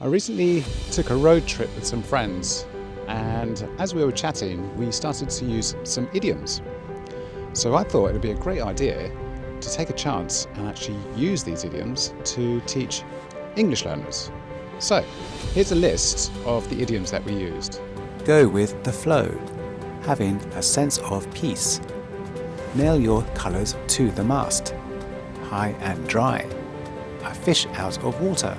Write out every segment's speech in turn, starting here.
I recently took a road trip with some friends, and as we were chatting, we started to use some idioms. So I thought it would be a great idea to take a chance and actually use these idioms to teach English learners. So here's a list of the idioms that we used. Go with the flow, having a sense of peace. Nail your colours to the mast. High and dry. A fish out of water.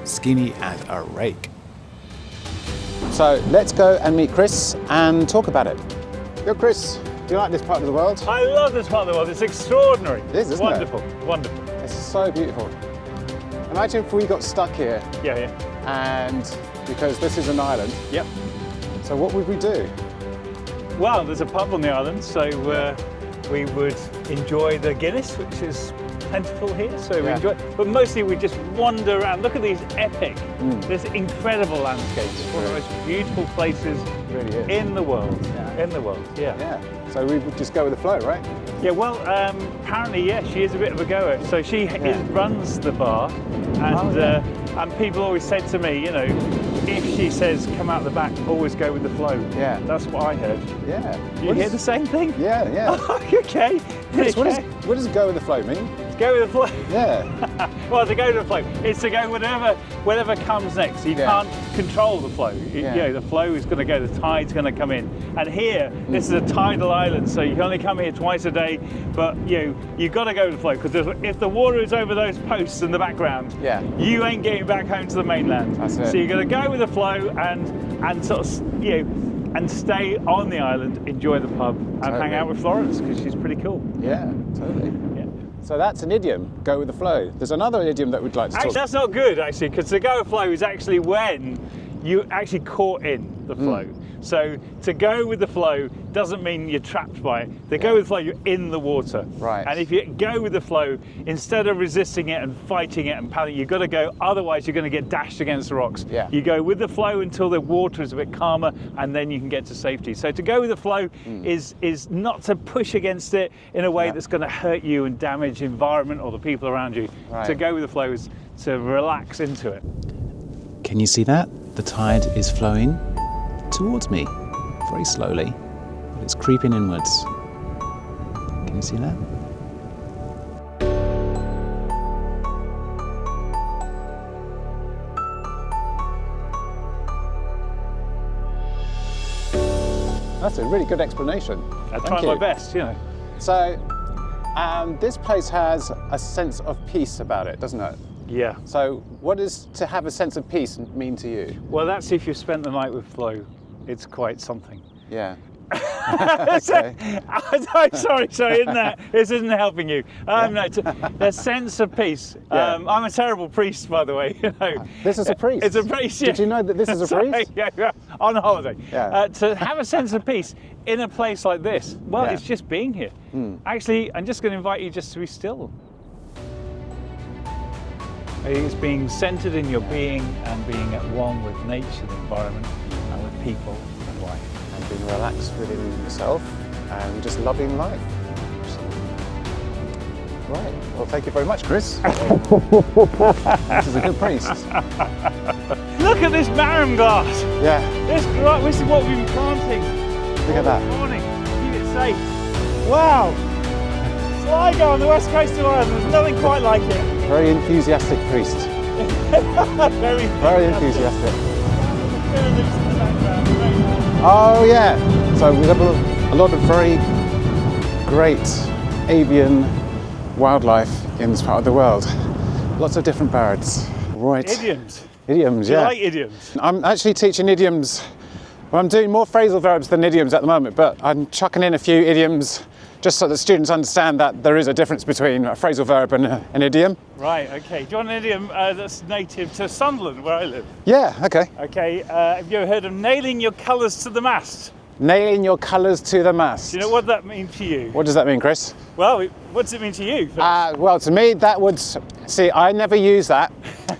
Skinny as a rake. So let's go and meet Chris and talk about it. Yo, Chris, do you like this part of the world? I love this part of the world. It's extraordinary. It is, isn't wonderful, it? Wonderful. It's so beautiful. Imagine if we got stuck here. Yeah. And because this is an island. Yep. So what would we do? Well, there's a pub on the island, so we would enjoy the Guinness, which is plentiful here. So we enjoy, but mostly we just wander around. Look at these epic, this incredible landscapes. One of the most beautiful places in the world. In the world, yeah. So we would just go with the flow, right? Yeah, well, apparently, she is a bit of a goer. So she runs the bar, and people always said to me, if she says come out the back, always go with the flow. Yeah. That's what I heard. Yeah. You hear the same thing? Yeah. Okay. Chris, what does go with the flow mean? Go with the flow. Yeah. Well, to go with the flow is to go whatever comes next. You can't control the flow. The flow is going to go, the tide's going to come in. And here, this is a tidal island, so you can only come here twice a day, but you've got to go with the flow, because if the water is over those posts in the background, you ain't getting back home to the mainland. That's it. So you've got to go with the flow and sort of, and stay on the island, enjoy the pub, and hang out with Florence, because she's pretty cool. Yeah, totally. Yeah. So that's an idiom, go with the flow. There's another idiom that we'd like to talk about. That's not good, actually, because to go with flow is actually when you actually caught in the flow. So to go with the flow doesn't mean you're trapped by it. To go with the flow, you're in the water. Right. And if you go with the flow, instead of resisting it and fighting it and paddling, you've got to go, otherwise you're going to get dashed against the rocks. Yeah. You go with the flow until the water is a bit calmer, and then you can get to safety. So to go with the flow is not to push against it in a way that's going to hurt you and damage the environment or the people around you. Right. To go with the flow is to relax into it. Can you see that? The tide is flowing towards me, very slowly, but it's creeping inwards. Can you see that? That's a really good explanation. I try my best, So this place has a sense of peace about it, doesn't it? Yeah. So what does to have a sense of peace mean to you? Well, that's if you've spent the night with flow. It's quite something. Yeah. Sorry, this isn't helping you. No, the sense of peace. I'm a terrible priest, by the way. This is a priest? It's a priest, yeah. Did you know that this is a priest? Yeah, on holiday. Yeah. To have a sense of peace in a place like this, well, it's just being here. Actually, I'm just going to invite you just to be still. It's being centered in your being and being at one with nature, the environment, and with people and life. And being relaxed within yourself and just loving life. Right. Well, thank you very much, Chris. This is a good priest. Look at this barren glass. Yeah. This is what we've been planting. Look at that. This morning. Keep it safe. Wow. Sligo on the west coast of Ireland. There's nothing quite like it. Very enthusiastic priest. Very enthusiastic. Oh yeah. So we have a lot of very great avian wildlife in this part of the world. Lots of different birds. Right. Idioms. Idioms, Do yeah. you like idioms? I'm actually teaching idioms. Well, I'm doing more phrasal verbs than idioms at the moment, but I'm chucking in a few idioms just so that students understand that there is a difference between a phrasal verb and an idiom. Right, okay. Do you want an idiom that's native to Sunderland, where I live? Yeah, okay. Okay, have you ever heard of nailing your colours to the mast? Nailing your colours to the mast. Do you know what that means to you? What does that mean, Chris? Well, what does it mean to you? Well, to me, that would... See, I never use that.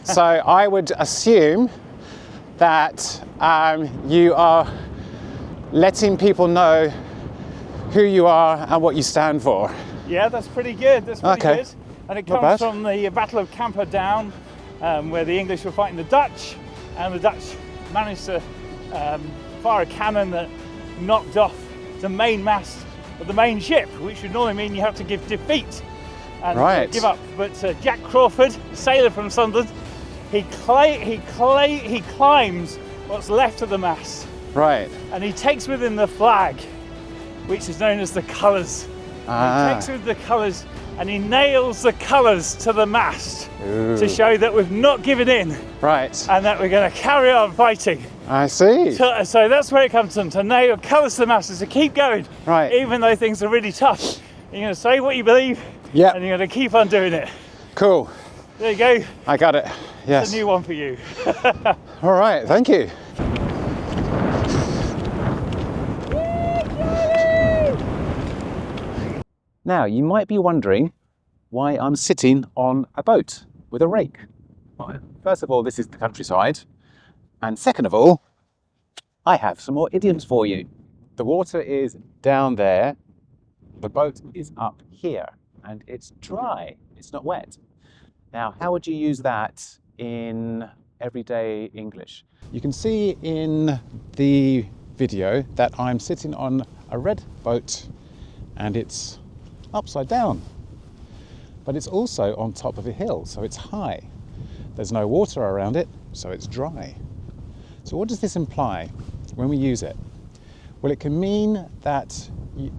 So I would assume that you are letting people know who you are and what you stand for. Yeah, that's pretty good. That's pretty good. And it Not comes bad. from the Battle of Camperdown where the English were fighting the Dutch, and the Dutch managed to fire a cannon that knocked off the main mast of the main ship, which would normally mean you have to give defeat and give up. But Jack Crawford, a sailor from Sunderland, he climbs what's left of the mast. Right. And he takes with him the flag, which is known as the colours. He takes with the colours and he nails the colours to the mast to show that we've not given in. Right. And that we're going to carry on fighting. I see. So that's where it comes from, to nail colours to the mast, is to keep going. Right. Even though things are really tough. You're going to say what you believe, yeah, and you're going to keep on doing it. Cool. There you go. I got it. Yes. It's a new one for you. All right, thank you. Now, you might be wondering why I'm sitting on a boat with a rake. Well, first of all, this is the countryside. And second of all, I have some more idioms for you. The water is down there. The boat is up here and it's dry. It's not wet. Now, how would you use that in everyday English? You can see in the video that I'm sitting on a red boat and it's upside down, but it's also on top of a hill, so it's high. There's no water around it, so it's dry. So what does this imply when we use it? Well, it can mean that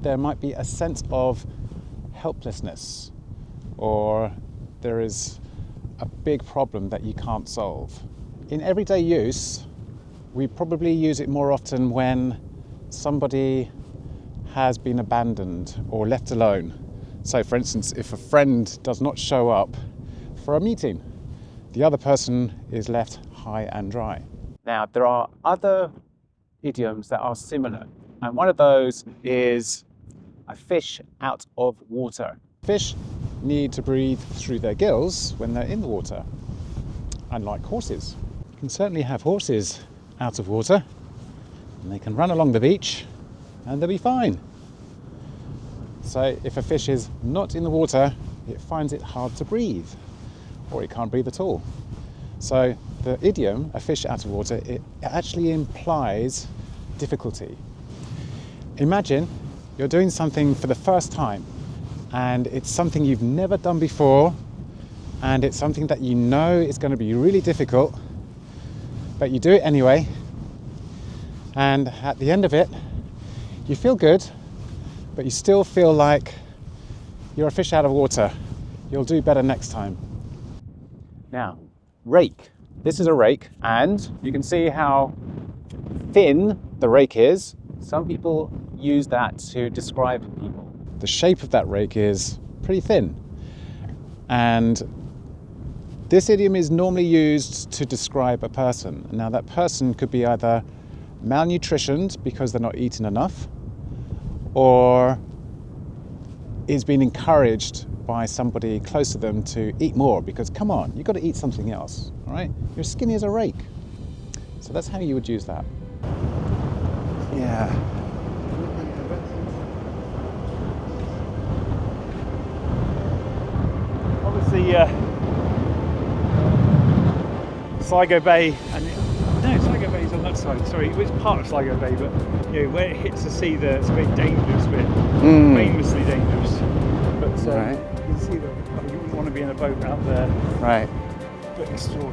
there might be a sense of helplessness, or there is a big problem that you can't solve. In everyday use, we probably use it more often when somebody has been abandoned or left alone. So for instance, if a friend does not show up for a meeting, the other person is left high and dry. Now, there are other idioms that are similar, and one of those is a fish out of water. Fish need to breathe through their gills when they're in the water, unlike horses. You can certainly have horses out of water, and they can run along the beach and they'll be fine. So if a fish is not in the water, it finds it hard to breathe, or it can't breathe at all. So the idiom, a fish out of water, it actually implies difficulty. Imagine you're doing something for the first time, and it's something you've never done before, and it's something that you know is going to be really difficult, but you do it anyway, and at the end of it, you feel good, but you still feel like you're a fish out of water. You'll do better next time. Now, rake. This is a rake, and you can see how thin the rake is. Some people use that to describe people. The shape of that rake is pretty thin. And this idiom is normally used to describe a person. Now, that person could be either malnutritioned because they're not eating enough, or is being encouraged by somebody close to them to eat more, because come on, you've got to eat something else, all right? You're skinny as a rake. So that's how you would use that. Yeah. Obviously, Sligo Bay, and Sligo Bay is on that side. Sorry, it's part of Sligo Bay, but where it hits the sea, it's a very dangerous bit, famously dangerous. But right. You can see that you wouldn't want to be in a boat out there. Right. But it's still,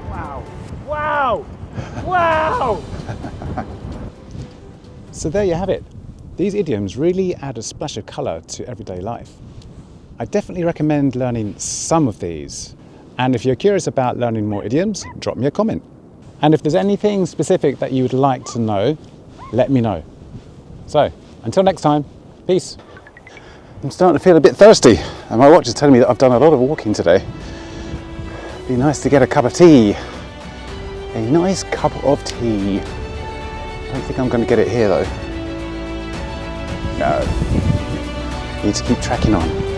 wow, wow, wow. So there you have it. These idioms really add a splash of colour to everyday life. I definitely recommend learning some of these. And if you're curious about learning more idioms, drop me a comment. And if there's anything specific that you would like to know, let me know. So, until next time, peace. I'm starting to feel a bit thirsty, and my watch is telling me that I've done a lot of walking today. It'd be nice to get a cup of tea. A nice cup of tea. I don't think I'm going to get it here though. No. Need to keep tracking on.